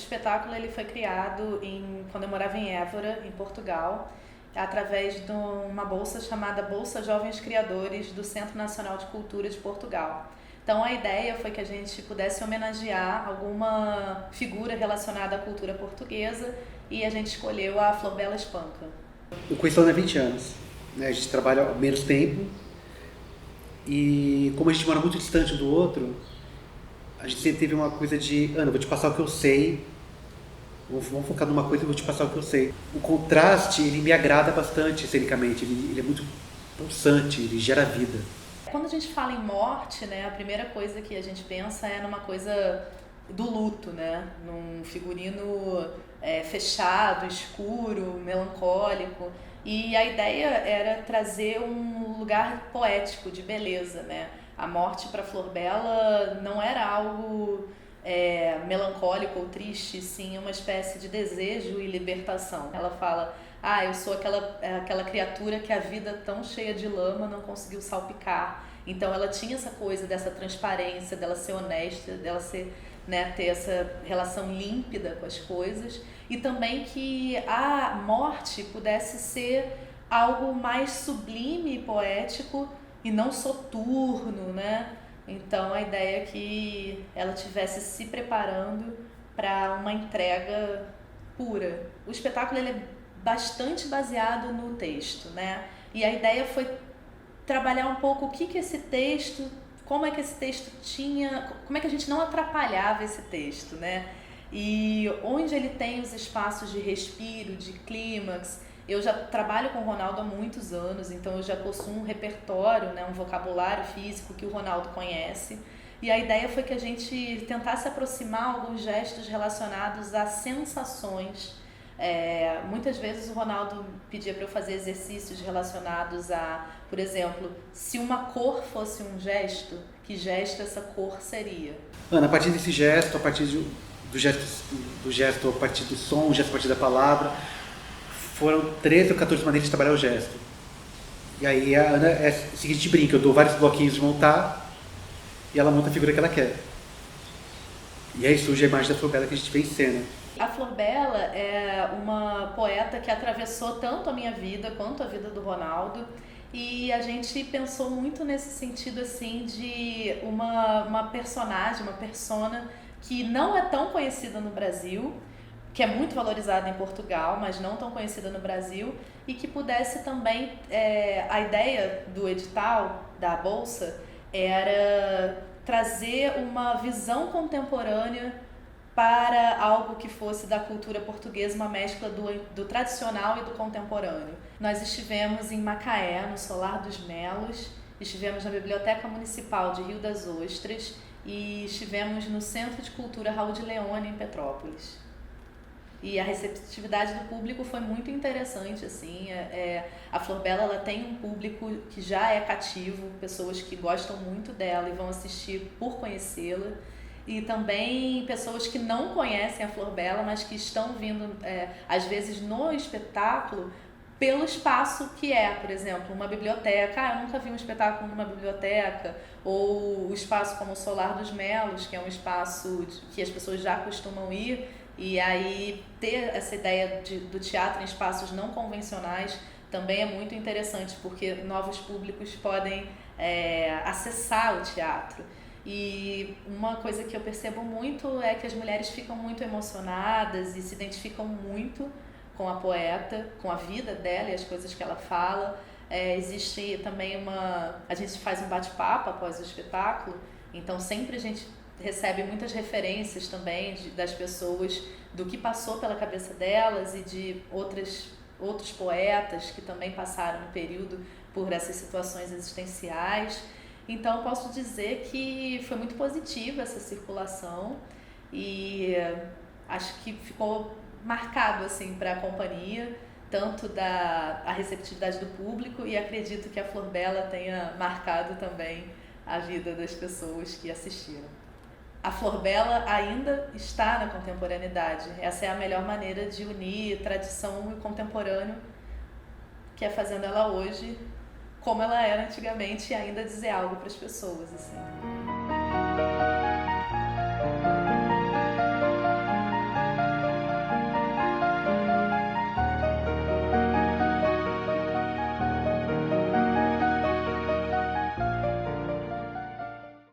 espetáculo ele foi criado quando eu morava em Évora, em Portugal, através de uma bolsa chamada Bolsa Jovens Criadores do Centro Nacional de Cultura de Portugal. Então a ideia foi que a gente pudesse homenagear alguma figura relacionada à cultura portuguesa e a gente escolheu a Florbela Espanca. Eu conheço ela há 20 anos, né? A gente trabalha há menos tempo e como a gente mora muito distante um do outro, a gente sempre teve uma coisa de, Ana, eu vou te passar o que eu sei, vamos focar numa coisa e eu vou te passar o que eu sei. O contraste, ele me agrada bastante cenicamente, ele é muito pulsante, ele gera vida. Quando a gente fala em morte, né, a primeira coisa que a gente pensa é numa coisa do luto, né, num figurino fechado, escuro, melancólico. E a ideia era trazer um lugar poético, de beleza, né? A morte para Florbela não era algo melancólico ou triste, sim uma espécie de desejo e libertação. Ela fala, eu sou aquela criatura que a vida tão cheia de lama não conseguiu salpicar. Então ela tinha essa coisa dessa transparência, dela ser honesta, dela ser, né, ter essa relação límpida com as coisas, e também que a morte pudesse ser algo mais sublime e poético e não soturno, né? Então a ideia é que ela estivesse se preparando para uma entrega pura. O espetáculo ele é bastante baseado no texto, né? E a ideia foi trabalhar um pouco o que esse texto, como é que esse texto tinha, como é que a gente não atrapalhava esse texto, né? E onde ele tem os espaços de respiro, de clímax. Eu já trabalho com o Ronaldo há muitos anos, então eu já possuo um repertório, né, um vocabulário físico que o Ronaldo conhece. E a ideia foi que a gente tentasse aproximar alguns gestos relacionados a sensações. Muitas vezes o Ronaldo pedia para eu fazer exercícios relacionados a, por exemplo, se uma cor fosse um gesto, que gesto essa cor seria? Ana, a partir desse gesto, a partir do gesto, a partir do som, o gesto a partir da palavra, foram 13 ou 14 maneiras de trabalhar o gesto. E aí a Ana é o seguinte, brinca, eu dou vários bloquinhos de montar e ela monta a figura que ela quer. E aí surge a imagem da Florbela que a gente vê em cena. A Florbela é uma poeta que atravessou tanto a minha vida quanto a vida do Ronaldo, e a gente pensou muito nesse sentido assim de uma personagem, uma persona que não é tão conhecida no Brasil, que é muito valorizada em Portugal, mas não tão conhecida no Brasil, e que pudesse também, a ideia do edital da Bolsa era trazer uma visão contemporânea para algo que fosse da cultura portuguesa, uma mescla do tradicional e do contemporâneo. Nós estivemos em Macaé, no Solar dos Melos, estivemos na Biblioteca Municipal de Rio das Ostras e estivemos no Centro de Cultura Raul de Leone, em Petrópolis. E a receptividade do público foi muito interessante, assim. A Florbela ela tem um público que já é cativo, pessoas que gostam muito dela e vão assistir por conhecê-la. E também pessoas que não conhecem a Florbela, mas que estão vindo, às vezes, no espetáculo pelo espaço que é, por exemplo, uma biblioteca. Eu nunca vi um espetáculo numa biblioteca, ou o espaço como o Solar dos Melos, que é um espaço que as pessoas já costumam ir, e aí ter essa ideia do teatro em espaços não convencionais também é muito interessante, porque novos públicos podem acessar o teatro. E uma coisa que eu percebo muito é que as mulheres ficam muito emocionadas e se identificam muito com a poeta, com a vida dela e as coisas que ela fala. Existe também a gente faz um bate-papo após o espetáculo, então sempre a gente recebe muitas referências também das pessoas, do que passou pela cabeça delas e de outros poetas que também passaram no período por essas situações existenciais. Então eu posso dizer que foi muito positiva essa circulação e acho que ficou marcado assim para a companhia, tanto a receptividade do público, e acredito que a Florbela tenha marcado também a vida das pessoas que assistiram. A Florbela ainda está na contemporaneidade. Essa é a melhor maneira de unir tradição e contemporâneo, que é fazendo ela hoje como ela era antigamente, e ainda dizer algo para as pessoas, assim.